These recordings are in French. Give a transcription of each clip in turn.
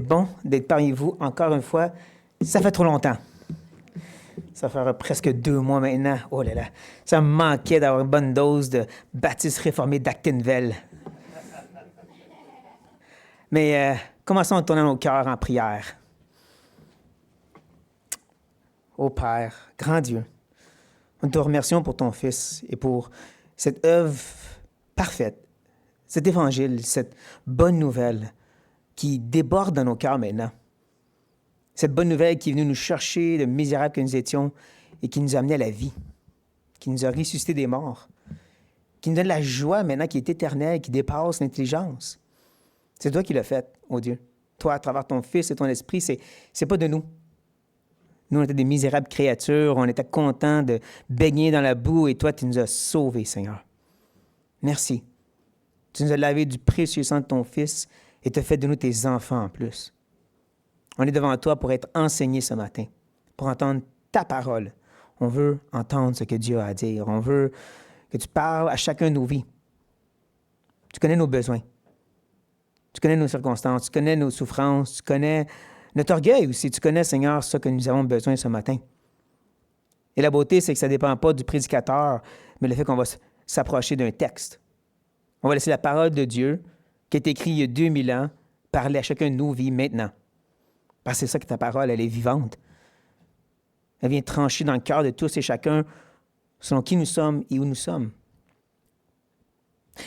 bon d'être parmi vous encore une fois. Ça fait trop longtemps. Ça fait presque 2 mois maintenant. Oh là là, ça me manquait d'avoir une bonne dose de baptiste réformé d'Actonville. Mais commençons à tourner nos cœurs en prière. Ô Père, grand Dieu, nous te remercions pour ton Fils et pour cette œuvre parfaite, cet évangile, cette bonne nouvelle qui déborde dans nos cœurs maintenant. Cette bonne nouvelle qui est venue nous chercher de misérables que nous étions et qui nous a amenés à la vie, qui nous a ressuscité des morts, qui nous donne la joie maintenant qui est éternelle, qui dépasse l'intelligence. C'est toi qui l'as fait, ô Dieu. Toi, à travers ton Fils et ton Esprit, c'est pas de nous. Nous, on était des misérables créatures, on était contents de baigner dans la boue et toi, tu nous as sauvés, Seigneur. Merci. Tu nous as lavé du précieux sang de ton Fils et tu as fait de nous tes enfants en plus. On est devant toi pour être enseignés ce matin, pour entendre ta parole. On veut entendre ce que Dieu a à dire. On veut que tu parles à chacun de nos vies. Tu connais nos besoins. Tu connais nos circonstances. Tu connais nos souffrances. Tu connais notre orgueil aussi. Tu connais, Seigneur, ce que nous avons besoin ce matin. Et la beauté, c'est que ça ne dépend pas du prédicateur, mais le fait qu'on va s'approcher d'un texte. On va laisser la parole de Dieu, qui est écrite il y a 2000 ans, parler à chacun de nos vies maintenant. Parce que c'est ça que ta parole, elle est vivante. Elle vient trancher dans le cœur de tous et chacun selon qui nous sommes et où nous sommes.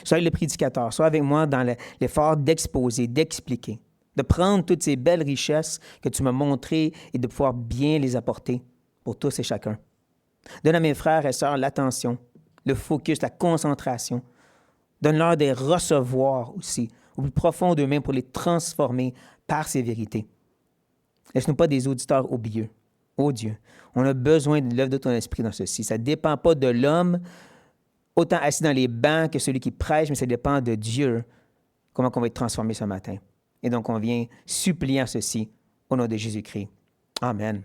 Sois le prédicateur, sois avec moi dans l'effort d'exposer, d'expliquer, de prendre toutes ces belles richesses que tu m'as montrées et de pouvoir bien les apporter pour tous et chacun. Donne à mes frères et sœurs l'attention, le focus, la concentration. Donne-leur des recevoirs aussi, au plus profond d'eux-mêmes pour les transformer par ces vérités. Laisse-nous pas des auditeurs oublieux. Oh Dieu, on a besoin de l'œuvre de ton esprit dans ceci. Ça ne dépend pas de l'homme, autant assis dans les bancs que celui qui prêche, mais ça dépend de Dieu, comment on va être transformé ce matin. Et donc, on vient suppliant ceci au nom de Jésus-Christ. Amen.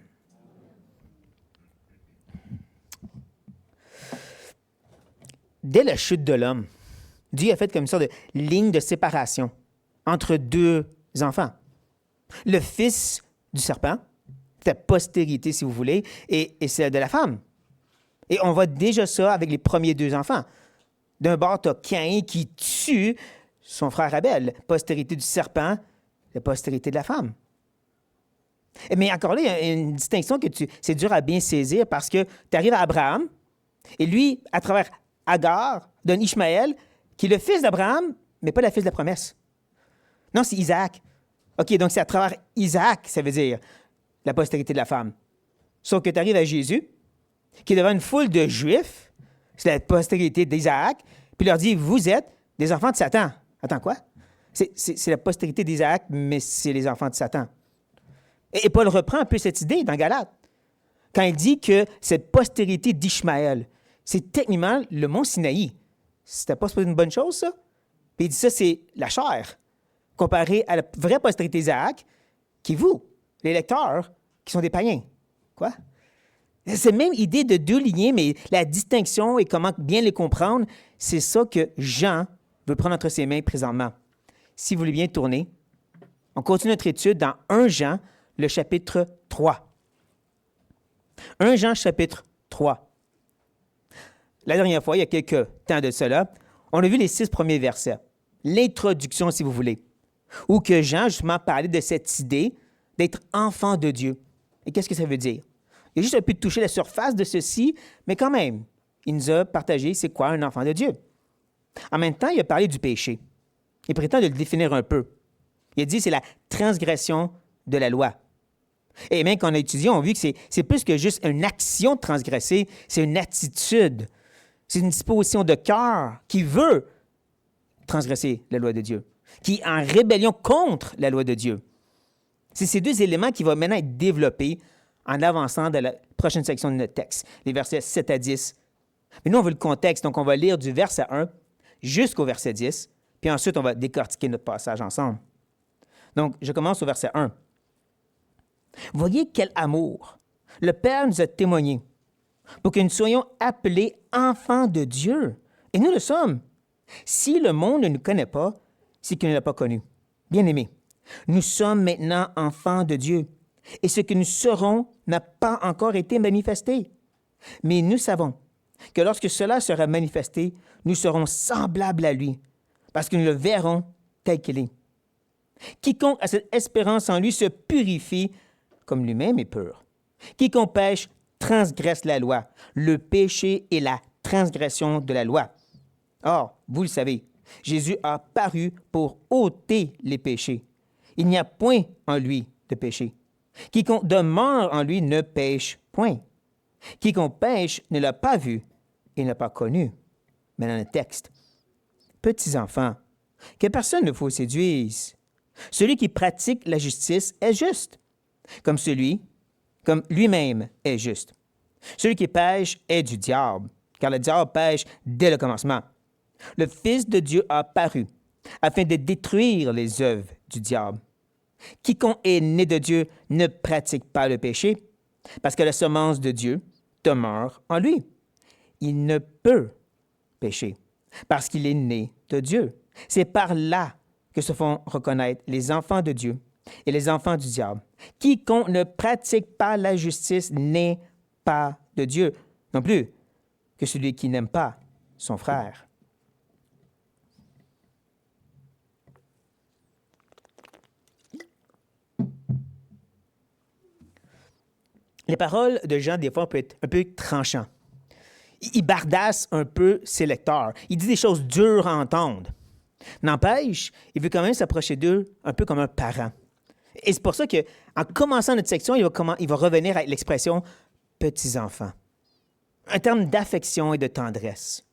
Dès la chute de l'homme, Dieu a fait comme une sorte de ligne de séparation entre deux enfants. Le fils du serpent, ta postérité, si vous voulez, et celle de la femme. Et on voit déjà ça avec les premiers 2 enfants. D'un bord, tu as Caïn qui tue son frère Abel, postérité du serpent, la postérité de la femme. Mais encore là, il y a une distinction que c'est dur à bien saisir parce que tu arrives à Abraham, et lui, à travers Agar, donne Ishmaël, qui est le fils d'Abraham, mais pas le fils de la promesse. Non, c'est Isaac. OK, donc c'est à travers Isaac, ça veut dire la postérité de la femme. Sauf que tu arrives à Jésus, qui est devant une foule de Juifs, c'est la postérité d'Isaac, puis il leur dit, vous êtes des enfants de Satan. Attends, quoi? C'est la postérité d'Isaac, mais c'est les enfants de Satan. Et Paul reprend un peu cette idée dans Galates, quand il dit que cette postérité d'Ishmaël, c'est techniquement le mont Sinaï. C'était pas une bonne chose, ça? Puis il dit ça, c'est la chair, comparé à la vraie postérité d'Isaac, qui est vous, les lecteurs, qui sont des païens. Quoi? C'est la même idée de 2 lignées, mais la distinction et comment bien les comprendre, c'est ça que Jean veut prendre entre ses mains présentement. Si vous voulez bien tourner, on continue notre étude dans 1 Jean, le chapitre 3. 1 Jean, chapitre 3. La dernière fois, il y a quelques temps de cela, on a vu les 6 premiers versets. L'introduction, si vous voulez, où que Jean, justement, parlait de cette idée d'être enfant de Dieu. Et qu'est-ce que ça veut dire? Il a juste un peu touché la surface de ceci, mais quand même, il nous a partagé c'est quoi un enfant de Dieu. En même temps, il a parlé du péché. Il prétend de le définir un peu. Il a dit c'est la transgression de la loi. Et même quand on a étudié, on a vu que c'est plus que juste une action de transgresser, c'est une attitude. C'est une disposition de cœur qui veut transgresser la loi de Dieu, qui est en rébellion contre la loi de Dieu. C'est ces 2 éléments qui vont maintenant être développés en avançant dans la prochaine section de notre texte, les versets 7 à 10. Mais nous, on veut le contexte, donc on va lire du verset 1 jusqu'au verset 10, puis ensuite, on va décortiquer notre passage ensemble. Donc, je commence au verset 1. Voyez quel amour le Père nous a témoigné pour que nous soyons appelés enfants de Dieu. Et nous le sommes. Si le monde ne nous connaît pas, c'est qu'il ne l'a pas connu. Bien-aimés, Nous sommes maintenant enfants de Dieu, et ce que nous serons n'a pas encore été manifesté. Mais nous savons que lorsque cela sera manifesté, nous serons semblables à lui, parce que nous le verrons tel qu'il est. Quiconque a cette espérance en lui se purifie comme lui-même est pur. Quiconque pêche transgresse la loi. Le péché est la transgression de la loi. Or, vous le savez, Jésus a paru pour ôter les péchés. Il n'y a point en lui de péché. Quiconque demeure en lui ne pêche point. Quiconque pêche ne l'a pas vu et ne l'a pas connu. Mais dans le texte, petits enfants, que personne ne vous séduise. Celui qui pratique la justice est juste, comme lui-même est juste. Celui qui pêche est du diable, car le diable pêche dès le commencement. Le Fils de Dieu a paru afin de détruire les œuvres du diable. Quiconque est né de Dieu ne pratique pas le péché, parce que la semence de Dieu demeure en lui. Il ne peut pécher, parce qu'il est né de Dieu. C'est par là que se font reconnaître les enfants de Dieu et les enfants du diable. Quiconque ne pratique pas la justice n'est pas de Dieu, non plus que celui qui n'aime pas son frère. Les paroles de Jean, des fois, peuvent être un peu tranchantes. Il bardasse un peu ses lecteurs. Il dit des choses dures à entendre. N'empêche, il veut quand même s'approcher d'eux un peu comme un parent. Et c'est pour ça qu'en commençant notre section, il va revenir avec l'expression « petits-enfants », un terme d'affection et de tendresse.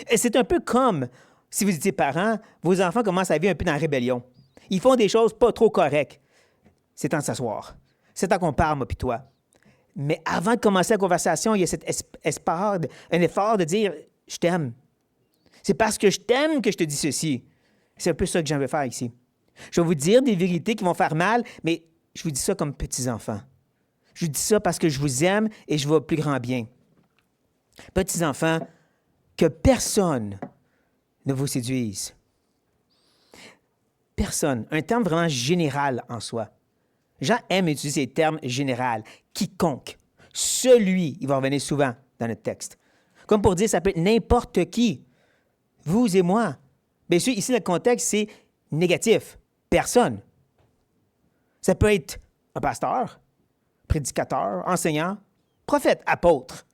Et c'est un peu comme, si vous étiez parent, vos enfants commencent à vivre un peu dans la rébellion. Ils font des choses pas trop correctes. C'est temps de s'asseoir. C'est temps qu'on parle, moi puis toi. Mais avant de commencer la conversation, il y a cet un effort de dire « je t'aime ». C'est parce que je t'aime que je te dis ceci. C'est un peu ça que j'en veux faire ici. Je vais vous dire des vérités qui vont faire mal, mais je vous dis ça comme petits-enfants. Je vous dis ça parce que je vous aime et je veux au plus grand bien. Petits-enfants, que personne ne vous séduise. Personne, un terme vraiment général en soi. Jean aime utiliser ces termes généraux. Quiconque. Celui, il va revenir souvent dans notre texte. Comme pour dire, ça peut être n'importe qui. Vous et moi. Bien sûr, ici, le contexte, c'est négatif. Personne. Ça peut être un pasteur, prédicateur, enseignant, prophète, apôtre,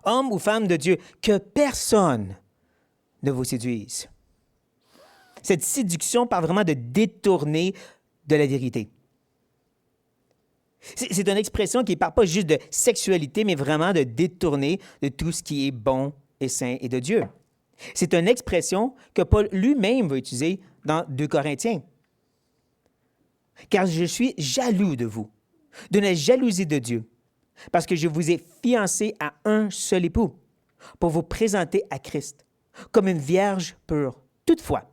homme ou femme de Dieu. Que personne ne vous séduise. Cette séduction parle vraiment de détourner de la vérité. C'est une expression qui ne parle pas juste de sexualité, mais vraiment de détourner de tout ce qui est bon et saint et de Dieu. C'est une expression que Paul lui-même va utiliser dans 2 Corinthiens. Car je suis jaloux de vous, de la jalousie de Dieu, parce que je vous ai fiancés à un seul époux, pour vous présenter à Christ, comme une vierge pure. Toutefois,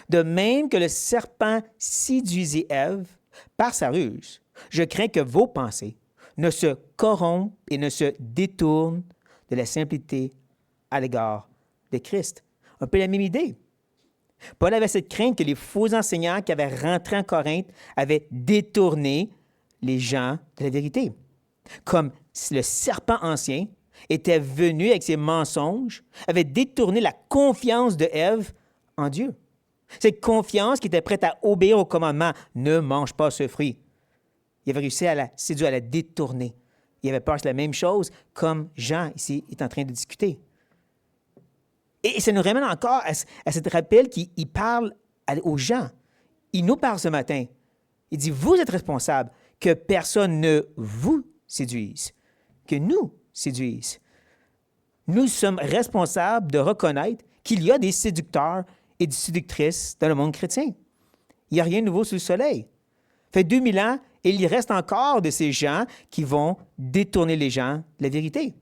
de même que le serpent séduisit Ève par sa ruse, je crains que vos pensées ne se corrompent et ne se détournent de la simplicité à l'égard de Christ. Un peu la même idée. Paul avait cette crainte que les faux enseignants qui avaient rentré en Corinthe avaient détourné les gens de la vérité. Comme si le serpent ancien était venu avec ses mensonges, avait détourné la confiance de Ève en Dieu. Cette confiance qui était prête à obéir au commandement « Ne mange pas ce fruit ». Il avait réussi à la séduire, à la détourner. Il avait peur que la même chose, comme Jean ici est en train de discuter. Et ça nous ramène encore à cet rappel qu'il parle aux gens. Il nous parle ce matin. Il dit, vous êtes responsables que personne ne vous séduise, que nous séduise. Nous sommes responsables de reconnaître qu'il y a des séducteurs et des séductrices dans le monde chrétien. Il n'y a rien de nouveau sous le soleil. Ça fait 2000 ans, et il reste encore de ces gens qui vont détourner les gens de la vérité,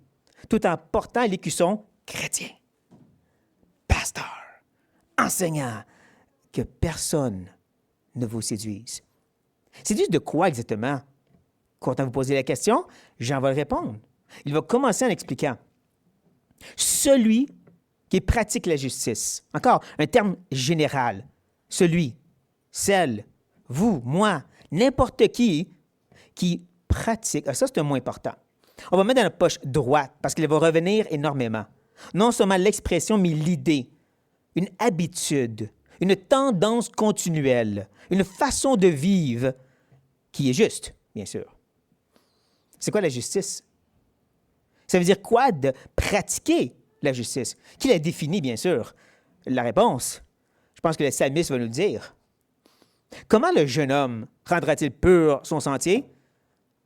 tout en portant l'écusson chrétien. Pasteur, enseignant, que personne ne vous séduise. Séduise de quoi exactement? Quand on vous posez la question, Jean va le répondre. Il va commencer en expliquant. Celui qui pratique la justice. Encore, un terme général. Celui, celle, vous, moi, n'importe qui pratique. Ah, ça, c'est un mot important. On va mettre dans la poche droite parce qu'il va revenir énormément. Non seulement l'expression, mais l'idée, une habitude, une tendance continuelle, une façon de vivre qui est juste, bien sûr. C'est quoi la justice? Ça veut dire quoi de pratiquer la justice? Qui la définit, bien sûr? La réponse, je pense que le psalmiste va nous le dire. Comment le jeune homme rendra-t-il pur son sentier?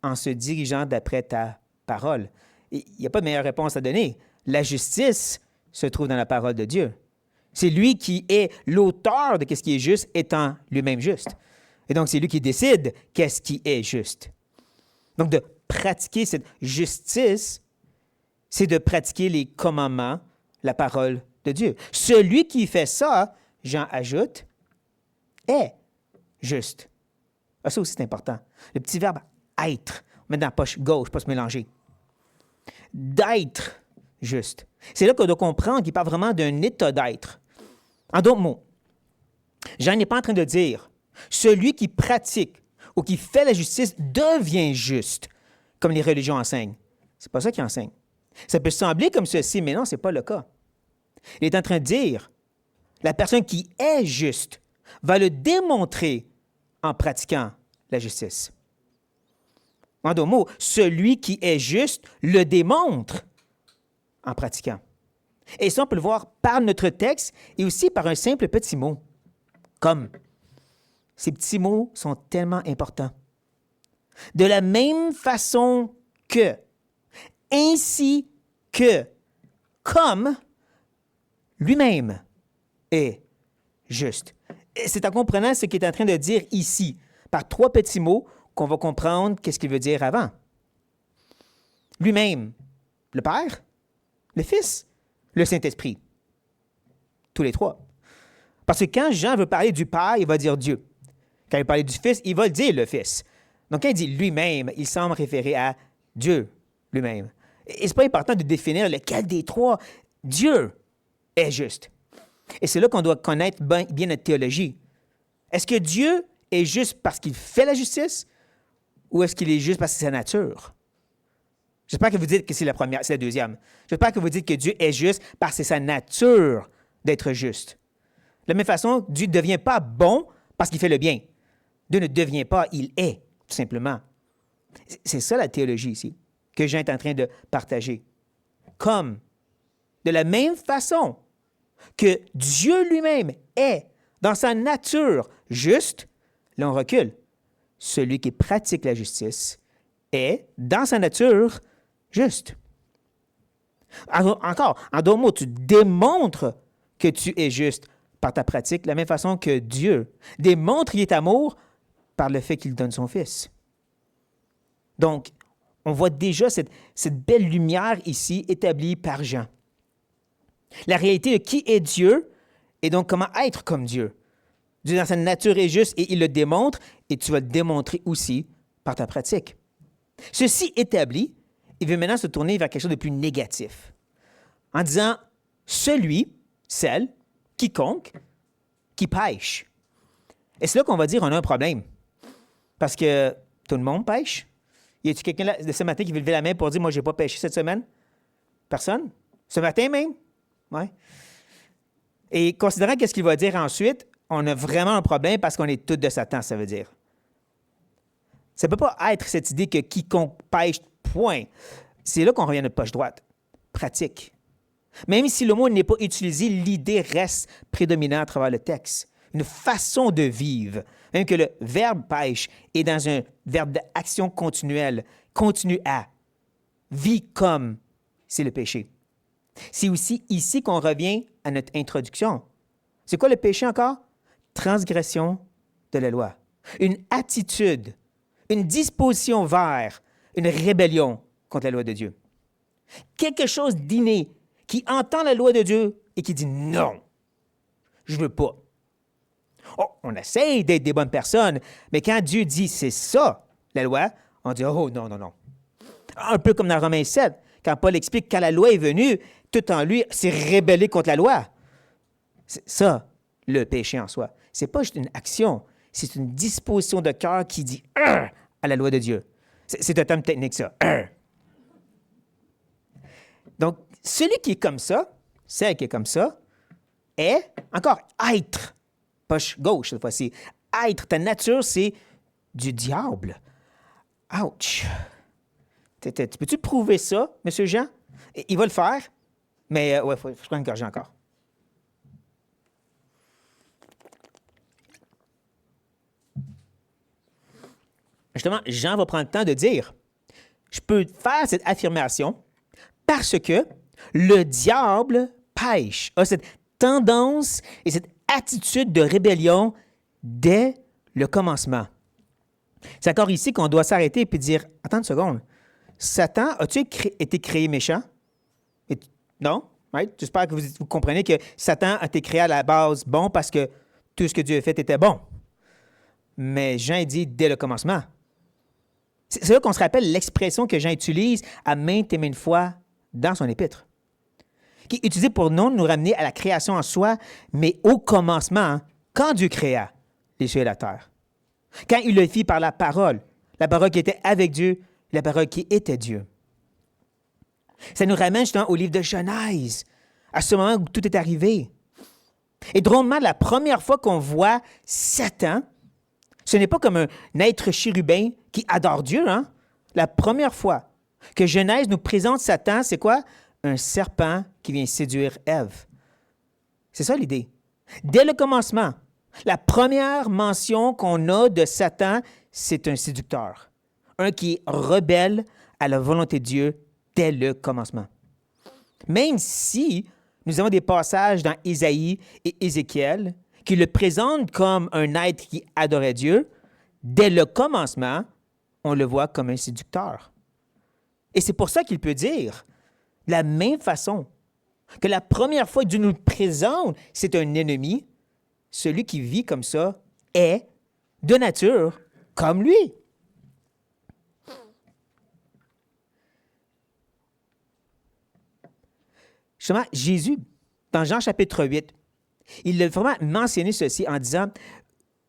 En se dirigeant d'après ta parole. Il n'y a pas de meilleure réponse à donner. La justice se trouve dans la parole de Dieu. C'est lui qui est l'auteur de ce qui est juste, étant lui-même juste. Et donc, c'est lui qui décide qu'est-ce qui est juste. Donc, de pratiquer cette justice, c'est de pratiquer les commandements, la parole de Dieu. Celui qui fait ça, Jean ajoute, est juste. Ah, ça aussi, c'est important. Le petit verbe être, on met dans la poche gauche, pas se mélanger. D'être juste. C'est là qu'on doit comprendre qu'il parle vraiment d'un état d'être. En d'autres mots, Jean n'est pas en train de dire celui qui pratique ou qui fait la justice devient juste, comme les religions enseignent. C'est pas ça qu'ils enseignent. Ça peut sembler comme ceci, mais non, ce n'est pas le cas. Il est en train de dire la personne qui est juste va le démontrer en pratiquant la justice. En d'autres mots, celui qui est juste le démontre en pratiquant. Et ça, on peut le voir par notre texte et aussi par un simple petit mot, comme. Ces petits mots sont tellement importants. De la même façon que, ainsi que, comme, lui-même est juste. Et c'est en comprenant ce qu'il est en train de dire ici, par trois petits mots, qu'on va comprendre qu'est-ce qu'il veut dire avant. Lui-même, le Père, le Fils, le Saint-Esprit. Tous les trois. Parce que quand Jean veut parler du Père, il va dire Dieu. Quand il veut parler du Fils, il va le dire le Fils. Donc quand il dit lui-même, il semble référer à Dieu lui-même. Et c'est pas important de définir lequel des trois Dieu est juste. Et c'est là qu'on doit connaître bien notre théologie. Est-ce que Dieu est juste parce qu'il fait la justice ou est-ce qu'il est juste parce que c'est sa nature? J'espère que vous dites que c'est la première, c'est la deuxième. J'espère que vous dites que Dieu est juste parce que c'est sa nature d'être juste. De la même façon, Dieu ne devient pas bon parce qu'il fait le bien. Dieu ne devient pas, il est, tout simplement. C'est ça la théologie ici, que Jean est en train de partager. Comme, de la même façon que Dieu lui-même est, dans sa nature, juste, là on recule. Celui qui pratique la justice est, dans sa nature, juste. Encore, en d'autres mots, tu démontres que tu es juste par ta pratique, de la même façon que Dieu démontre qu'il est amour par le fait qu'il donne son Fils. Donc, on voit déjà cette belle lumière ici établie par Jean. La réalité de qui est Dieu et donc comment être comme Dieu. Dieu dans sa nature est juste et il le démontre et tu vas le démontrer aussi par ta pratique. Ceci établi, il veut maintenant se tourner vers quelque chose de plus négatif en disant celui, celle, quiconque, qui pêche. Et c'est là qu'on va dire on a un problème. Parce que tout le monde pêche. Y a-t-il quelqu'un là, de ce matin qui veut lever la main pour dire moi, je n'ai pas pêché cette semaine? Personne? Ce matin même? Oui. Et considérant qu'est-ce qu'il va dire ensuite, on a vraiment un problème parce qu'on est tous de Satan, ça veut dire. Ça ne peut pas être cette idée que quiconque pêche, point. C'est là qu'on revient à notre poche droite. Pratique. Même si le mot n'est pas utilisé, l'idée reste prédominante à travers le texte. Une façon de vivre. Même que le verbe pêche est dans un verbe d'action continuelle. Continue à. Vis comme. C'est le péché. C'est aussi ici qu'on revient à notre introduction. C'est quoi le péché encore? Transgression de la loi. Une attitude, une disposition vers une rébellion contre la loi de Dieu. Quelque chose d'inné qui entend la loi de Dieu et qui dit non, je ne veux pas. Oh, on essaye d'être des bonnes personnes, mais quand Dieu dit c'est ça, la loi, on dit oh non, non, non. Un peu comme dans Romains 7, quand Paul explique quand la loi est venue, tout en lui s'est rébellé contre la loi. C'est ça, le péché en soi. Ce n'est pas juste une action c'est une disposition de cœur qui dit « Arr » à la loi de Dieu. C'est un terme technique, ça. « Arr ». Donc, celui qui est comme ça, celle qui est comme ça, est encore être. Poche gauche, cette fois-ci. Être, ta nature, c'est du diable. Ouch! Peux-tu prouver ça, M. Jean? Il va le faire, mais ouais, faut prendre une gorgée encore. Justement, Jean va prendre le temps de dire, je peux faire cette affirmation parce que le diable pêche, a cette tendance et cette attitude de rébellion dès le commencement. C'est encore ici qu'on doit s'arrêter et puis dire, attends une seconde, Satan, as-tu été créé méchant? Non? Right? J'espère que vous comprenez que Satan a été créé à la base bon parce que tout ce que Dieu a fait était bon. Mais Jean dit dès le commencement. C'est là qu'on se rappelle l'expression que Jean utilise à maintes et maintes fois dans son épître, qui est utilisée pour non nous ramener à la création en soi, mais au commencement, quand Dieu créa les cieux et la terre. Quand il le fit par la parole qui était avec Dieu, la parole qui était Dieu. Ça nous ramène justement au livre de Genèse, à ce moment où tout est arrivé. Et drôlement, la première fois qu'on voit Satan, ce n'est pas comme un être chérubin qui adore Dieu, hein? La première fois que Genèse nous présente Satan, c'est quoi? Un serpent qui vient séduire Ève. C'est ça l'idée. Dès le commencement, la première mention qu'on a de Satan, c'est un séducteur. Un qui est rebelle à la volonté de Dieu dès le commencement. Même si nous avons des passages dans Ésaïe et Ézéchiel qui le présentent comme un être qui adorait Dieu, dès le commencement, on le voit comme un séducteur. Et c'est pour ça qu'il peut dire, de la même façon que la première fois que Dieu nous le présente, c'est un ennemi, celui qui vit comme ça est, de nature, comme lui. Justement, Jésus, dans Jean chapitre 8, il a vraiment mentionné ceci en disant,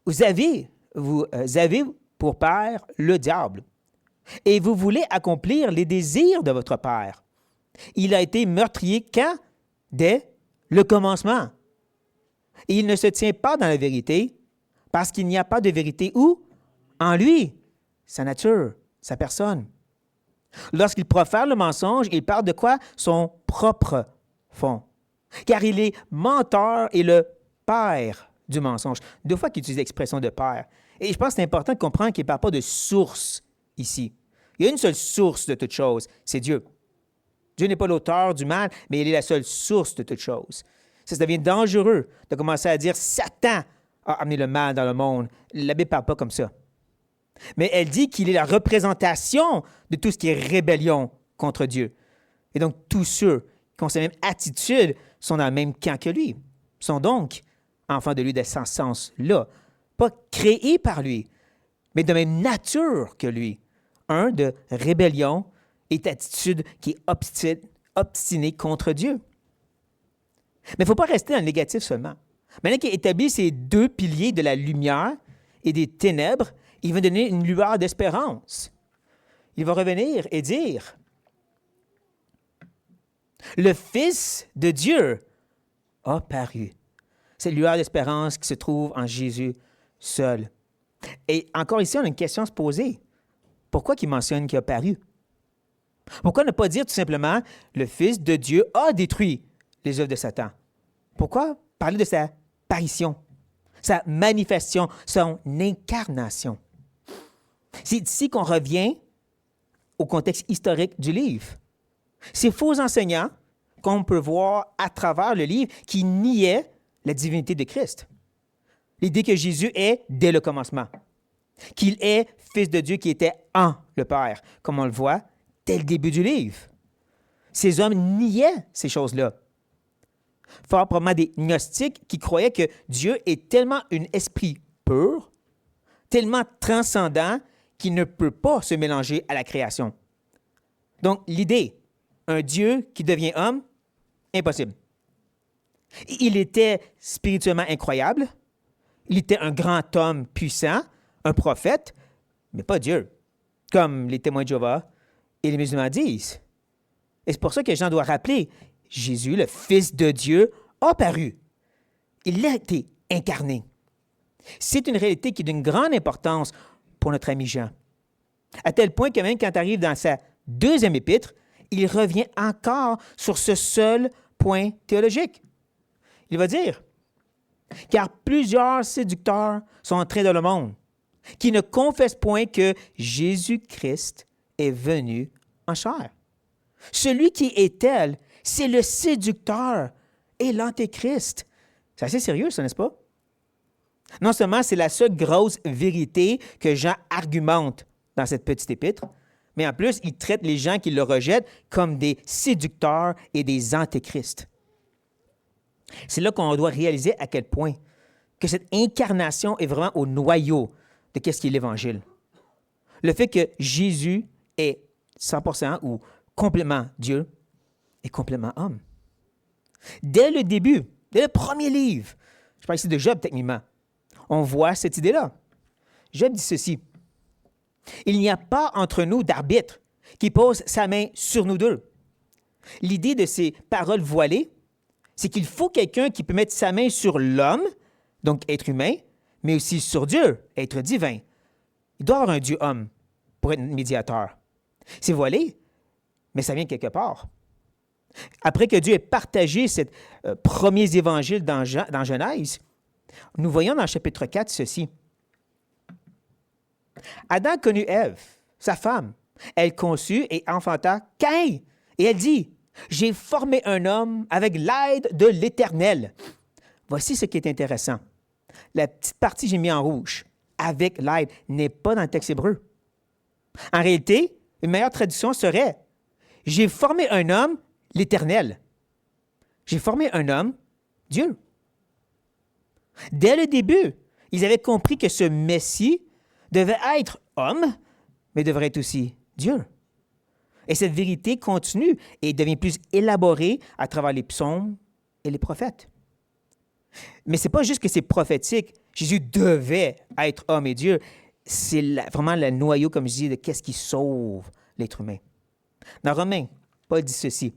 vous avez pour père le diable, et vous voulez accomplir les désirs de votre père. Il a été meurtrier quand? Dès le commencement. Et il ne se tient pas dans la vérité, parce qu'il n'y a pas de vérité où? En lui, sa nature, sa personne. Lorsqu'il profère le mensonge, il parle de quoi? Son propre fond. Car il est menteur et le père du mensonge. Deux fois qu'il utilise l'expression de père. Et je pense que c'est important de comprendre qu'il ne parle pas de source ici. Il y a une seule source de toute chose, c'est Dieu. Dieu n'est pas l'auteur du mal, mais il est la seule source de toute chose. Ça devient dangereux de commencer à dire « Satan a amené le mal dans le monde ». La Bible ne parle pas comme ça. Mais elle dit qu'il est la représentation de tout ce qui est rébellion contre Dieu. Et donc, tous ceux qui ont cette même attitude sont dans le même camp que lui, sont donc enfants de lui de ce sens-là, pas créés par lui, mais de même nature que lui. Un de rébellion et d'attitude qui est obstinée contre Dieu. Mais il ne faut pas rester dans le négatif seulement. Maintenant qu'il a établi ces deux piliers de la lumière et des ténèbres, il va donner une lueur d'espérance. Il va revenir et dire, le Fils de Dieu a paru. C'est la lueur d'espérance qui se trouve en Jésus seul. Et encore ici, on a une question à se poser. Pourquoi il mentionne qu'il a paru? Pourquoi ne pas dire tout simplement, le Fils de Dieu a détruit les œuvres de Satan? Pourquoi parler de sa apparition, sa manifestation, son incarnation? C'est ici qu'on revient au contexte historique du livre. Ces faux enseignants qu'on peut voir à travers le livre qui niaient la divinité de Christ. L'idée que Jésus est dès le commencement, qu'il est Fils de Dieu qui était en le Père, comme on le voit dès le début du livre. Ces hommes niaient ces choses-là. Fort probablement des gnostiques qui croyaient que Dieu est tellement un esprit pur, tellement transcendant qu'il ne peut pas se mélanger à la création. Donc, l'idée, un Dieu qui devient homme, impossible. Il était spirituellement incroyable, Il était un grand homme puissant, un prophète, mais pas Dieu, comme les témoins de Jéhovah et les musulmans disent. Et c'est pour ça que Jean doit rappeler, Jésus, le Fils de Dieu, a paru. Il a été incarné. C'est une réalité qui est d'une grande importance pour notre ami Jean. À tel point que même quand il arrive dans sa deuxième épître, il revient encore sur ce seul point théologique. Il va dire, « Car plusieurs séducteurs sont entrés dans le monde, qui ne confessent point que Jésus-Christ est venu en chair. Celui qui est tel, c'est le séducteur et l'antéchrist. » C'est assez sérieux, ça, n'est-ce pas? Non seulement c'est la seule grosse vérité que Jean argumente dans cette petite épître, mais en plus, il traite les gens qui le rejettent comme des séducteurs et des antéchrists. C'est là qu'on doit réaliser à quel point que cette incarnation est vraiment au noyau de qu'est-ce qu'est l'Évangile. Le fait que Jésus est 100% ou complètement Dieu et complètement homme. Dès le début, dès le premier livre, je parle ici de Job techniquement, on voit cette idée-là. Job dit ceci, « Il n'y a pas entre nous d'arbitre qui pose sa main sur nous deux. » L'idée de ces paroles voilées, c'est qu'il faut quelqu'un qui peut mettre sa main sur l'homme, donc être humain, mais aussi sur Dieu, être divin. Il doit y avoir un Dieu-homme pour être médiateur. C'est voilé, mais ça vient de quelque part. Après que Dieu ait partagé ces premiers évangiles dans Genèse, nous voyons dans le chapitre 4 ceci. Adam connut Ève, sa femme. Elle conçut et enfanta Caïn. Et elle dit, « J'ai formé un homme avec l'aide de l'Éternel. » Voici ce qui est intéressant. La petite partie que j'ai mis en rouge, « avec l'aide », n'est pas dans le texte hébreu. En réalité, une meilleure traduction serait, « J'ai formé un homme, l'Éternel. » J'ai formé un homme, Dieu. Dès le début, ils avaient compris que ce Messie devait être homme, mais devrait être aussi Dieu. Et cette vérité continue et devient plus élaborée à travers les psaumes et les prophètes. Mais ce n'est pas juste que c'est prophétique. Jésus devait être homme et Dieu. C'est vraiment le noyau, comme je dis, de qu'est-ce qui sauve l'être humain. Dans Romains, Paul dit ceci.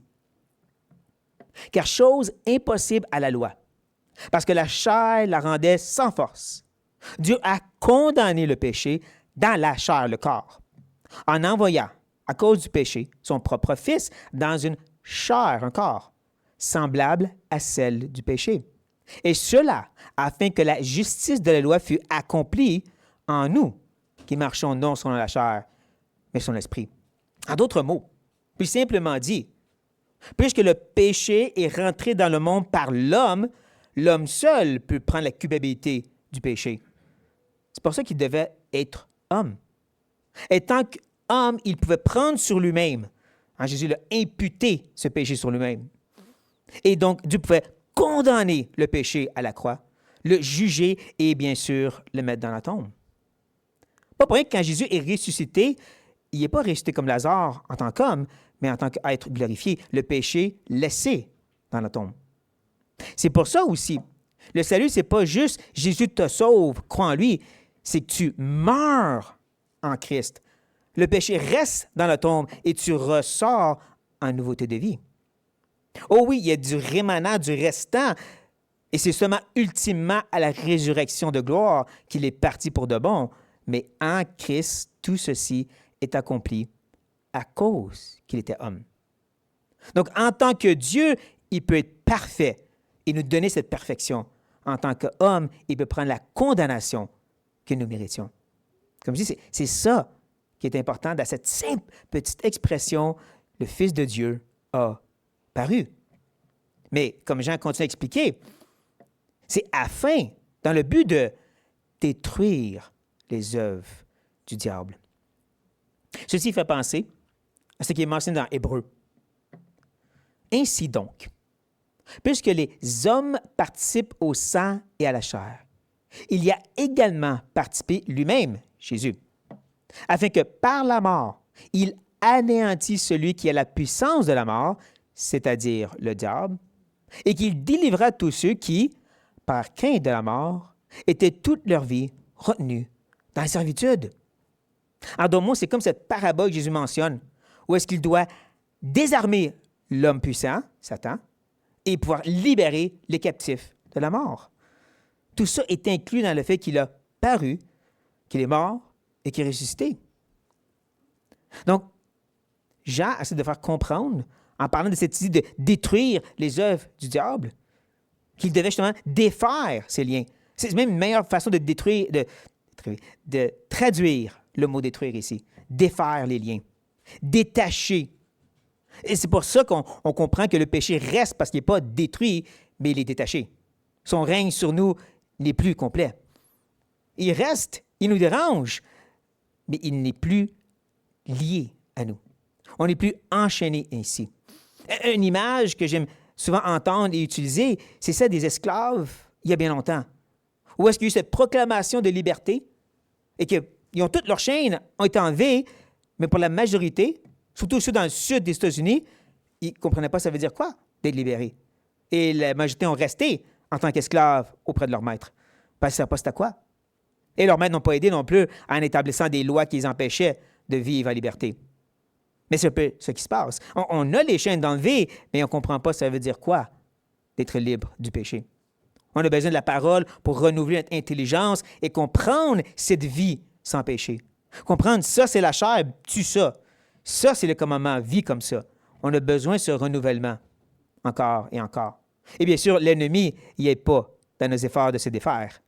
« Car chose impossible à la loi, parce que la chair la rendait sans force. Dieu a condamné le péché dans la chair, le corps, en envoyant, à cause du péché, son propre Fils dans une chair, un corps, semblable à celle du péché. Et cela, afin que la justice de la loi fût accomplie en nous, qui marchons non selon la chair, mais selon l'esprit. » En d'autres mots, plus simplement dit, puisque le péché est rentré dans le monde par l'homme, l'homme seul peut prendre la culpabilité du péché. C'est pour ça qu'il devait être homme. Et tant qu'homme, il pouvait prendre sur lui-même. Jésus l'a imputé ce péché sur lui-même. Et donc, Dieu pouvait condamner le péché à la croix, le juger et bien sûr le mettre dans la tombe. Pas pour rien que quand Jésus est ressuscité, il n'est pas ressuscité comme Lazare en tant qu'homme, mais en tant qu'être glorifié, le péché laissé dans la tombe. C'est pour ça aussi, le salut, ce n'est pas juste Jésus te sauve, crois en lui, c'est que tu meurs en Christ. Le péché reste dans la tombe et tu ressors en nouveauté de vie. Oh oui, il y a du rémanent, du restant, et c'est seulement ultimement à la résurrection de gloire qu'il est parti pour de bon, mais en Christ, tout ceci est accompli à cause qu'il était homme. Donc, en tant que Dieu, il peut être parfait et nous donner cette perfection. En tant qu'homme, il peut prendre la condamnation que nous méritions. Comme je dis, c'est ça qui est important dans cette simple petite expression, le Fils de Dieu a paru. Mais comme Jean continue à expliquer, c'est afin, dans le but de détruire les œuvres du diable. Ceci fait penser à ce qui est mentionné dans Hébreu. Ainsi donc, puisque les hommes participent au sang et à la chair, il y a également participé lui-même, Jésus, afin que par la mort, il anéantit celui qui a la puissance de la mort, c'est-à-dire le diable, et qu'il délivrera tous ceux qui, par crainte de la mort, étaient toute leur vie retenus dans la servitude. En d'autres mots, c'est comme cette parabole que Jésus mentionne, où est-ce qu'il doit désarmer l'homme puissant, Satan, et pouvoir libérer les captifs de la mort. Tout ça est inclus dans le fait qu'il a paru, qu'il est mort et qu'il est ressuscité. Donc, Jean essaie de faire comprendre, en parlant de cette idée de détruire les œuvres du diable, qu'il devait justement défaire ces liens. C'est même une meilleure façon de détruire, de traduire le mot détruire ici. Défaire les liens. Détacher. Et c'est pour ça qu'on comprend que le péché reste parce qu'il n'est pas détruit, mais il est détaché. Son règne sur nous n'est plus complet. Il reste, il nous dérange, mais il n'est plus lié à nous. On n'est plus enchaîné ainsi. Une image que j'aime souvent entendre et utiliser, c'est celle des esclaves il y a bien longtemps. Où est-ce qu'il y a eu cette proclamation de liberté et qu'ils ont toutes leurs chaînes ont été enlevées, mais pour la majorité, surtout ceux dans le sud des États-Unis, ils ne comprenaient pas ça veut dire quoi, d'être libérés. Et la majorité ont resté en tant qu'esclaves auprès de leur maître. Parce qu'ils ne savaient pas c'était quoi. Et leurs maîtres n'ont pas aidé non plus en établissant des lois qui les empêchaient de vivre en liberté. Mais c'est un peu ce qui se passe. On a les chaînes d'enlever, mais on ne comprend pas ça veut dire quoi, d'être libre du péché. On a besoin de la parole pour renouveler notre intelligence et comprendre cette vie sans péché. Comprendre ça, c'est la chair, tue ça. Ça, c'est le commandement, vie comme ça. On a besoin de ce renouvellement, encore et encore. Et bien sûr, l'ennemi n'y est pas dans nos efforts de se défaire,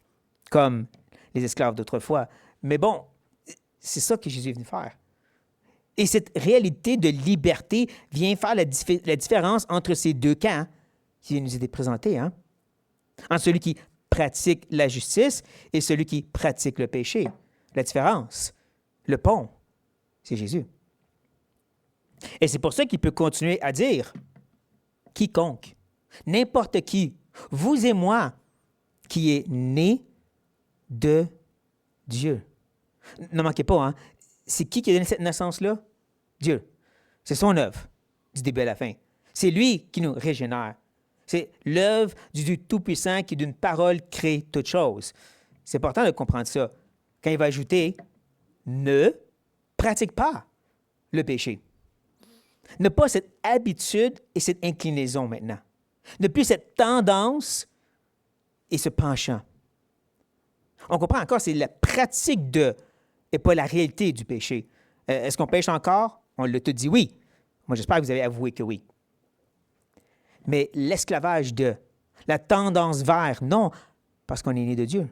comme les esclaves d'autrefois. Mais bon, c'est ça que Jésus est venu faire. Et cette réalité de liberté vient faire la différence entre ces deux camps qui nous étaient présentés, hein? Entre celui qui pratique la justice et celui qui pratique le péché. La différence, le pont, c'est Jésus. Et c'est pour ça qu'il peut continuer à dire, quiconque, n'importe qui, vous et moi, qui est né de Dieu. Ne manquez pas, hein? C'est qui a donné cette naissance-là? Dieu. C'est son œuvre, du début à la fin. C'est lui qui nous régénère. C'est l'œuvre du Dieu Tout-Puissant qui, d'une parole, crée toute chose. C'est important de comprendre ça. Quand il va ajouter, ne pratique pas le péché. Ne pas cette habitude et cette inclinaison maintenant. Ne plus cette tendance et ce penchant. On comprend encore, c'est la pratique de et pas la réalité du péché. Est-ce qu'on pêche encore? On l'a tout dit oui. Moi, j'espère que vous avez avoué que oui. Mais l'esclavage de, la tendance vers, non, parce qu'on est né de Dieu.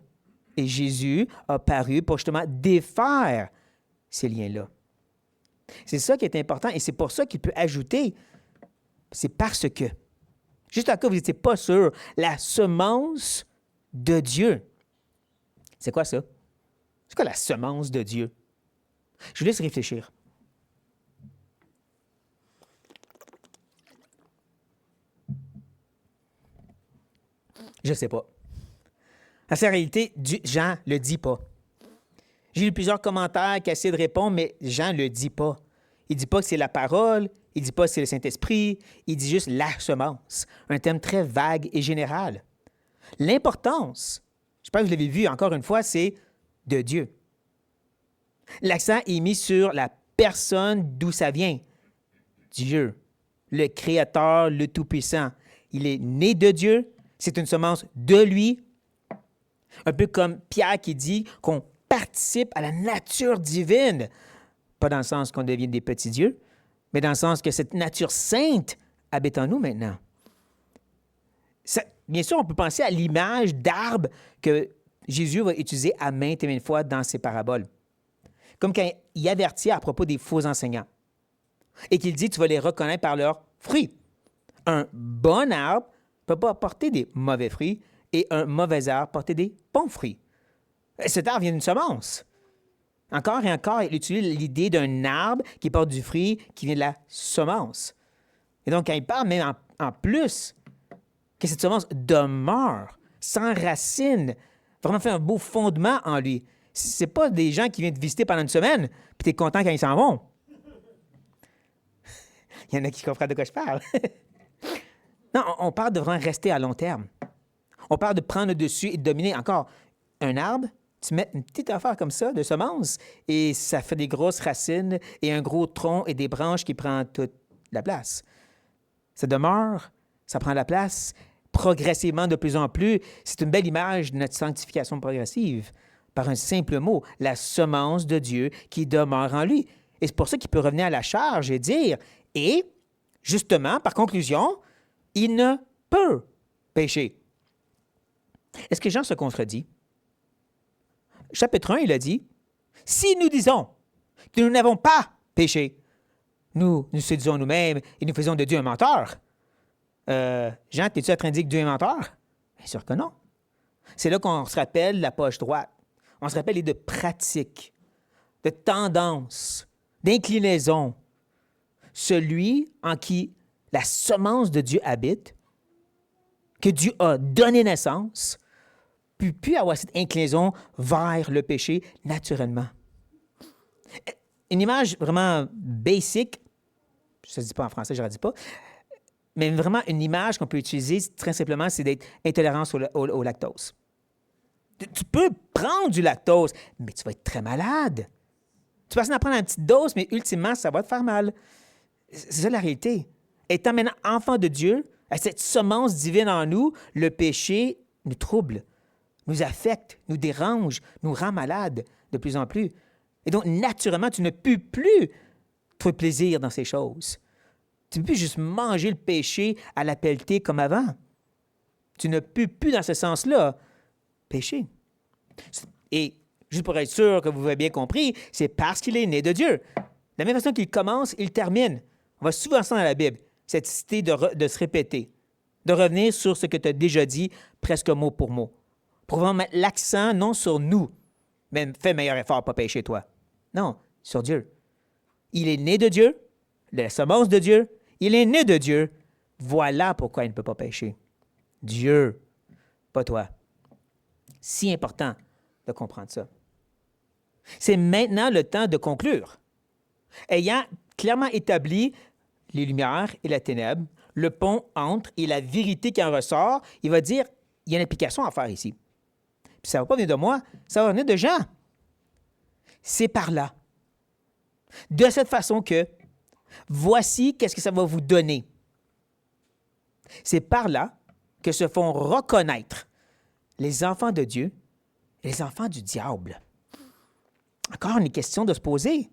Et Jésus a paru pour justement défaire ces liens-là. C'est ça qui est important et c'est pour ça qu'il peut ajouter, c'est parce que, juste à cas vous n'étiez pas sûr, la semence de Dieu. C'est quoi ça? C'est quoi la semence de Dieu? Je vous laisse réfléchir. Je ne sais pas. En réalité, Jean ne le dit pas. J'ai lu plusieurs commentaires qui essaient de répondre, mais Jean ne le dit pas. Il ne dit pas que c'est la parole, il ne dit pas que c'est le Saint-Esprit, il dit juste la semence. Un terme très vague et général. L'importance, je pense que vous l'avez vu encore une fois, c'est de Dieu. L'accent est mis sur la personne d'où ça vient. Dieu, le Créateur, le Tout-Puissant. Il est né de Dieu, c'est une semence de lui. Un peu comme Pierre qui dit qu'on participe à la nature divine. Pas dans le sens qu'on devient des petits dieux, mais dans le sens que cette nature sainte habite en nous maintenant. Ça, bien sûr, on peut penser à l'image d'arbre que Jésus va utiliser à maintes et maintes fois dans ses paraboles. Comme quand il avertit à propos des faux enseignants. Et qu'il dit, tu vas les reconnaître par leurs fruits. Un bon arbre ne peut pas porter des mauvais fruits et un mauvais arbre porter des bons fruits. Cet arbre vient d'une semence. Encore et encore, il utilise l'idée d'un arbre qui porte du fruit qui vient de la semence. Et donc, quand il parle même en plus que cette semence demeure, sans racines, vraiment fait un beau fondement en lui. C'est pas des gens qui viennent te visiter pendant une semaine, puis tu es content quand ils s'en vont. Il y en a qui comprennent de quoi je parle. Non, on parle de vraiment rester à long terme. On parle de prendre le dessus et de dominer encore. un arbre, tu mets une petite affaire comme ça de semence et ça fait des grosses racines et un gros tronc et des branches qui prennent toute la place. Ça demeure, ça prend la place progressivement de plus en plus. C'est une belle image de notre sanctification progressive par un simple mot, la semence de Dieu qui demeure en lui. Et c'est pour ça qu'il peut revenir à la charge et dire, et justement, par conclusion, il ne peut pécher. Est-ce que Jean se contredit? Chapitre 1, il a dit, « Si nous disons que nous n'avons pas péché, nous séduisons nous-mêmes et nous faisons de Dieu un menteur. » Jean, es-tu en train de dire que Dieu est menteur? Bien sûr que non. C'est là qu'on se rappelle la poche droite. On se rappelle les deux pratiques, de tendance, d'inclinaison. Celui en qui la semence de Dieu habite, que Dieu a donné naissance, puis avoir cette inclinaison vers le péché naturellement. Une image vraiment basic, ça ne se dit pas en français, je ne le dis pas, mais vraiment une image qu'on peut utiliser très simplement, c'est d'être intolérant au lactose. Tu peux prendre du lactose, mais tu vas être très malade. Tu vas en prendre une petite dose, mais ultimement, ça va te faire mal. C'est ça la réalité. Étant maintenant enfant de Dieu, à cette semence divine en nous, le péché nous trouble, nous affecte, nous dérange, nous rend malades de plus en plus. Et donc, naturellement, tu ne peux plus trouver plaisir dans ces choses. Tu ne peux plus juste manger le péché à la pelletée comme avant. Tu ne peux plus, dans ce sens-là, pécher. Et, juste pour être sûr que vous avez bien compris, c'est parce qu'il est né de Dieu. De la même façon qu'il commence, il termine. On va souvent ça dans la Bible, cette idée de se répéter, de revenir sur ce que tu as déjà dit, presque mot pour mot, pour vraiment mettre l'accent non sur nous, mais fais meilleur effort, pas pécher toi. Non, sur Dieu. Il est né de Dieu, la semence de Dieu, il est né de Dieu. Voilà pourquoi il ne peut pas pécher. Dieu, pas toi. Si important de comprendre ça. C'est maintenant le temps de conclure. Ayant clairement établi les lumières et la ténèbre, le pont entre et la vérité qui en ressort, il va dire, il y a une application à faire ici. Puis ça ne va pas venir de moi, ça va venir de Jean. C'est par là. De cette façon que, voici qu'est-ce que ça va vous donner. C'est par là que se font reconnaître les enfants de Dieu et les enfants du diable. Encore une question de se poser.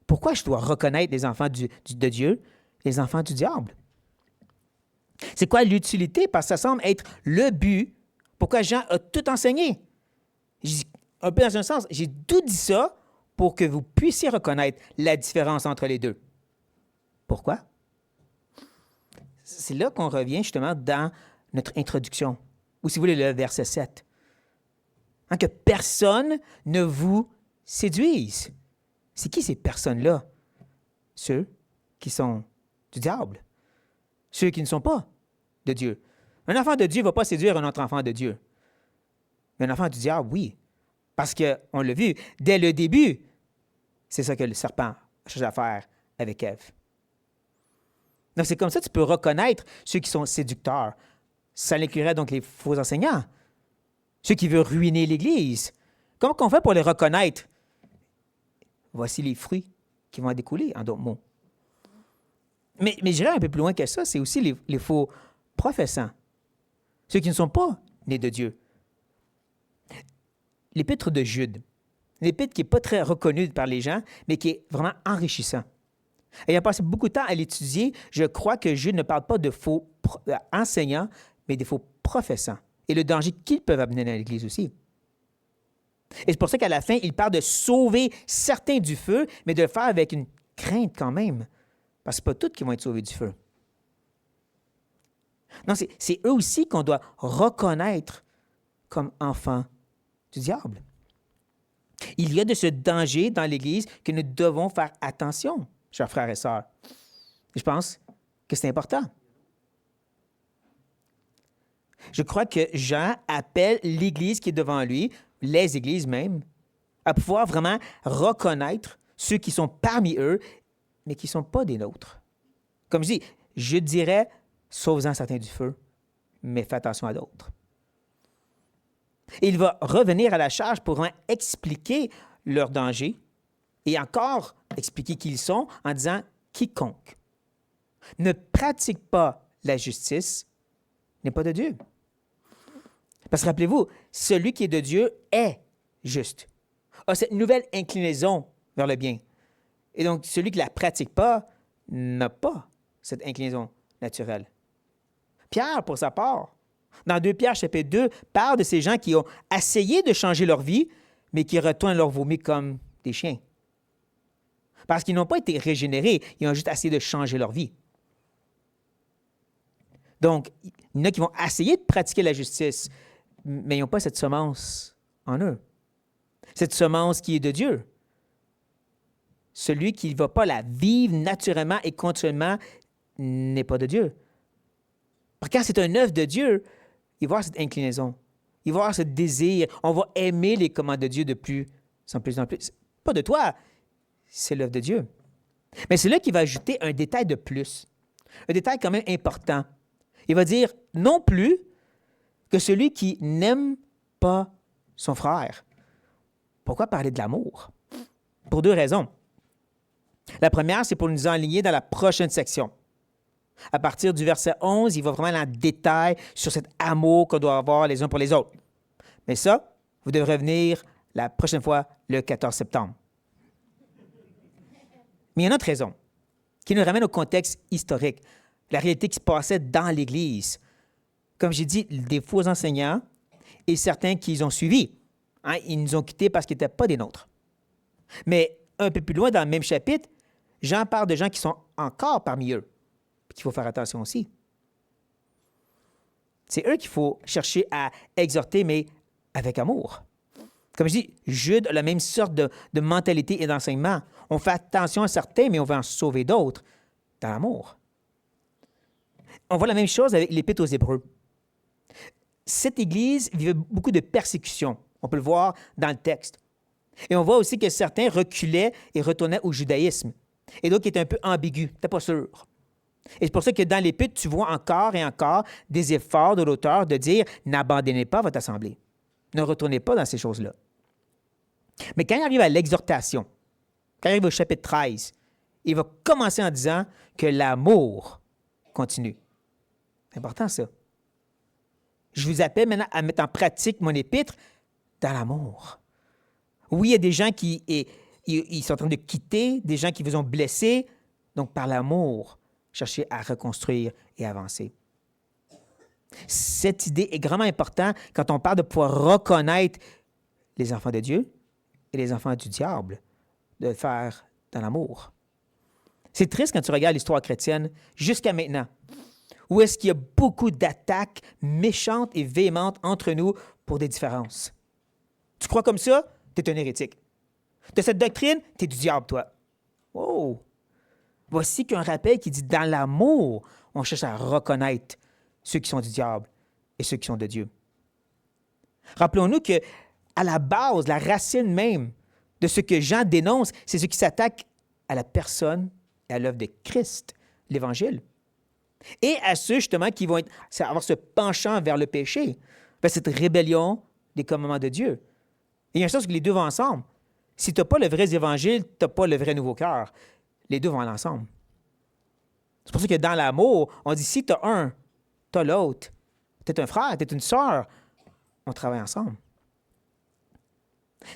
Pourquoi je dois reconnaître les enfants de Dieu et les enfants du diable? C'est quoi l'utilité? Parce que ça semble être le but. Pourquoi Jean a tout enseigné? Un peu dans un sens, j'ai tout dit ça pour que vous puissiez reconnaître la différence entre les deux. Pourquoi? C'est là qu'on revient justement dans notre introduction, ou si vous voulez, le verset 7. Que personne ne vous séduise. C'est qui ces personnes-là? Ceux qui sont du diable. Ceux qui ne sont pas de Dieu. Un enfant de Dieu ne va pas séduire un autre enfant de Dieu. Mais un enfant du diable, oui. Parce qu'on l'a vu, dès le début, c'est ça que le serpent cherche à faire avec Ève. Donc, c'est comme ça que tu peux reconnaître ceux qui sont séducteurs. Ça inclurait donc les faux enseignants. Ceux qui veulent ruiner l'Église. Comment on fait pour les reconnaître? Voici les fruits qui vont en découler, en d'autres mots. Mais j'irais un peu plus loin que ça, c'est aussi les faux professants. Ceux qui ne sont pas nés de Dieu. L'épître de Jude. L'épître qui n'est pas très reconnue par les gens, mais qui est vraiment enrichissant. Ayant passé beaucoup de temps à l'étudier, je crois que Jude ne parle pas de faux enseignants, mais des faux professants. Et le danger qu'ils peuvent amener dans l'Église aussi. Et c'est pour ça qu'à la fin, il parle de sauver certains du feu, mais de le faire avec une crainte quand même. Parce que ce n'est pas tous qui vont être sauvés du feu. Non, c'est eux aussi qu'on doit reconnaître comme enfants du diable. Il y a de ce danger dans l'Église que nous devons faire attention, chers frères et sœurs. Et je pense que c'est important. Je crois que Jean appelle l'Église qui est devant lui, les Églises même, à pouvoir vraiment reconnaître ceux qui sont parmi eux, mais qui ne sont pas des nôtres. Comme je dis, je dirais, sauve-en certains du feu, mais fais attention à d'autres. Et il va revenir à la charge pour vraiment expliquer leur danger et encore expliquer qui ils sont en disant « quiconque ne pratique pas la justice n'est pas de Dieu ». Parce que rappelez-vous, celui qui est de Dieu est juste, a cette nouvelle inclinaison vers le bien. Et donc, celui qui ne la pratique pas n'a pas cette inclinaison naturelle. Pierre, pour sa part, dans 2 Pierre chapitre 2, parle de ces gens qui ont essayé de changer leur vie, mais qui retournent leur vomi comme des chiens. Parce qu'ils n'ont pas été régénérés, ils ont juste essayé de changer leur vie. Donc, il y en a qui vont essayer de pratiquer la justice, mais ils n'ont pas cette semence en eux. Cette semence qui est de Dieu. Celui qui ne va pas la vivre naturellement et continuellement n'est pas de Dieu. Parce que quand c'est un œuvre de Dieu, il va y avoir cette inclinaison. Il va y avoir ce désir. On va aimer les commandes de Dieu de plus en plus en plus. Pas de toi, c'est l'œuvre de Dieu. Mais c'est là qu'il va ajouter un détail de plus. Un détail quand même important. Il va dire non plus que celui qui n'aime pas son frère. Pourquoi parler de l'amour? Pour 2 raisons. La première, c'est pour nous enligner dans la prochaine section. À partir du verset 11, il va vraiment en détail sur cet amour qu'on doit avoir les uns pour les autres. Mais ça, vous devrez venir la prochaine fois, le 14 septembre. Mais il y a une autre raison qui nous ramène au contexte historique, la réalité qui se passait dans l'Église. Comme j'ai dit, des faux enseignants et certains qui les ont suivis. Ils nous ont quittés parce qu'ils n'étaient pas des nôtres. Mais un peu plus loin, dans le même chapitre, Jean parle de gens qui sont encore parmi eux, puis qu'il faut faire attention aussi. C'est eux qu'il faut chercher à exhorter, mais avec amour. Comme je dis, Jude a la même sorte de mentalité et d'enseignement. On fait attention à certains, mais on veut en sauver d'autres dans l'amour. On voit la même chose avec l'Épître aux Hébreux. Cette Église vivait beaucoup de persécutions. On peut le voir dans le texte. Et on voit aussi que certains reculaient et retournaient au judaïsme. Et d'autres qui étaient un peu ambigus, t'es pas sûr. Et c'est pour ça que dans l'Épître, tu vois encore et encore des efforts de l'auteur de dire « N'abandonnez pas votre assemblée. Ne retournez pas dans ces choses-là. » Mais quand il arrive à l'exhortation, quand il arrive au chapitre 13, il va commencer en disant que l'amour continue. C'est important, ça. Je vous appelle maintenant à mettre en pratique mon épître dans l'amour. Oui, il y a des gens qui ils sont en train de quitter, des gens qui vous ont blessé. Donc, par l'amour, cherchez à reconstruire et avancer. Cette idée est vraiment importante quand on parle de pouvoir reconnaître les enfants de Dieu et les enfants du diable, de le faire dans l'amour. C'est triste quand tu regardes l'histoire chrétienne jusqu'à maintenant, où est-ce qu'il y a beaucoup d'attaques méchantes et véhémentes entre nous pour des différences. Tu crois comme ça? Tu es un hérétique. Tu as cette doctrine? Tu es du diable, toi. Oh! Voici qu'un rappel qui dit, dans l'amour, on cherche à reconnaître ceux qui sont du diable et ceux qui sont de Dieu. Rappelons-nous que à la base, la racine même de ce que Jean dénonce, c'est ceux qui s'attaquent à la personne et à l'œuvre de Christ, l'Évangile. Et à ceux, justement, qui vont avoir ce penchant vers le péché, vers cette rébellion des commandements de Dieu. Et il y a une chose que les deux vont ensemble. Si tu n'as pas le vrai évangile, tu n'as pas le vrai nouveau cœur. Les deux vont ensemble. C'est pour ça que dans l'amour, on dit si tu as un, tu as l'autre. Tu es un frère, tu es une sœur. On travaille ensemble.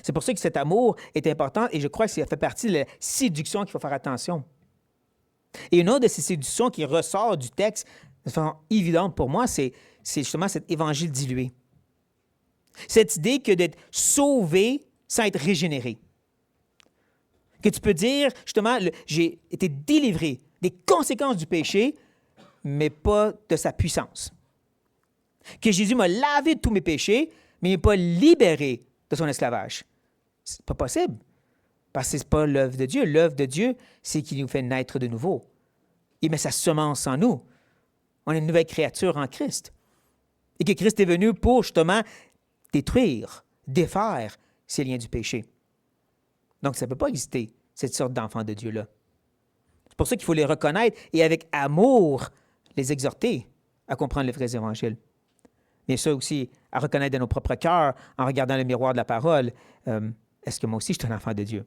C'est pour ça que cet amour est important et je crois que ça fait partie de la séduction qu'il faut faire attention. Et une autre de ces séductions qui ressort du texte de façon évidente pour moi, c'est justement cet évangile dilué. Cette idée que d'être sauvé sans être régénéré. Que tu peux dire, justement, j'ai été délivré des conséquences du péché, mais pas de sa puissance. Que Jésus m'a lavé de tous mes péchés, mais il n'est pas libéré de son esclavage. C'est pas possible, parce que ce n'est pas l'œuvre de Dieu. L'œuvre de Dieu, c'est qu'il nous fait naître de nouveau. Il met sa semence en nous. On est une nouvelle créature en Christ. Et que Christ est venu pour, justement, détruire, défaire ces liens du péché. Donc, ça ne peut pas exister, cette sorte d'enfants de Dieu-là. C'est pour ça qu'il faut les reconnaître et avec amour, les exhorter à comprendre le vrai évangile. Bien sûr aussi, à reconnaître dans nos propres cœurs, en regardant le miroir de la parole, est-ce que moi aussi je suis un enfant de Dieu?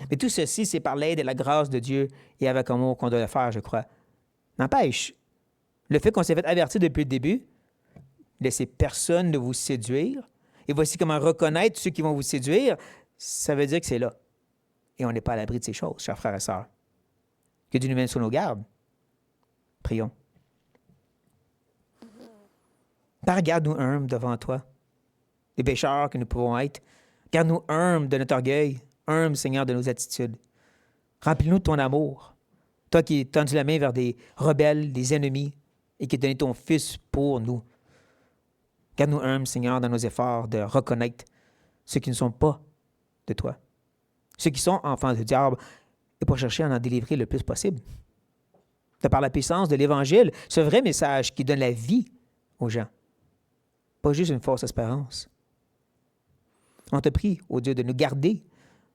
Mais tout ceci, c'est par l'aide et la grâce de Dieu et avec amour qu'on doit le faire, je crois. N'empêche, le fait qu'on s'est fait avertir depuis le début, laissez personne de vous séduire, et voici comment reconnaître ceux qui vont vous séduire, ça veut dire que c'est là. Et on n'est pas à l'abri de ces choses, chers frères et sœurs. Que Dieu nous mène sur nos gardes. Prions. Père, garde-nous humbles devant toi, les pécheurs que nous pouvons être. Garde-nous humbles de notre orgueil, humbles, Seigneur, de nos attitudes. Remplis-nous de ton amour. Toi qui as tendu la main vers des rebelles, des ennemis, et qui as donné ton Fils pour nous. Garde-nous humbles, Seigneur, dans nos efforts de reconnaître ceux qui ne sont pas de toi. Ceux qui sont enfants du diable, et pour chercher à en délivrer le plus possible. De par la puissance de l'Évangile, ce vrai message qui donne la vie aux gens. Pas juste une fausse espérance. On te prie, ô Dieu, de nous garder,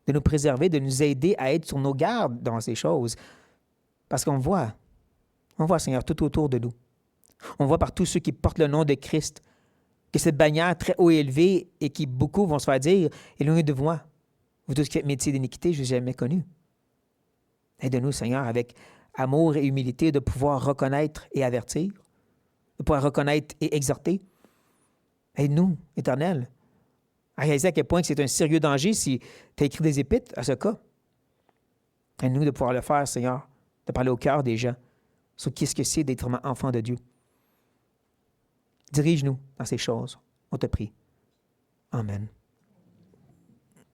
de nous préserver, de nous aider à être sur nos gardes dans ces choses. Parce qu'on voit, Seigneur, tout autour de nous. On voit par tous ceux qui portent le nom de Christ que cette bannière très haut élevée et qui beaucoup vont se faire dire, éloignez de moi, vous tous qui faites métier d'iniquité, je ne vous ai jamais connu. Aide-nous, Seigneur, avec amour et humilité, de pouvoir reconnaître et avertir, de pouvoir reconnaître et exhorter. Aide-nous, Éternel, à réaliser à quel point c'est un sérieux danger si tu as écrit des épîtres à ce cas. Aide-nous de pouvoir le faire, Seigneur, de parler au cœur des gens sur qu'est-ce que c'est d'être vraiment enfant de Dieu. Dirige-nous dans ces choses, on te prie. Amen.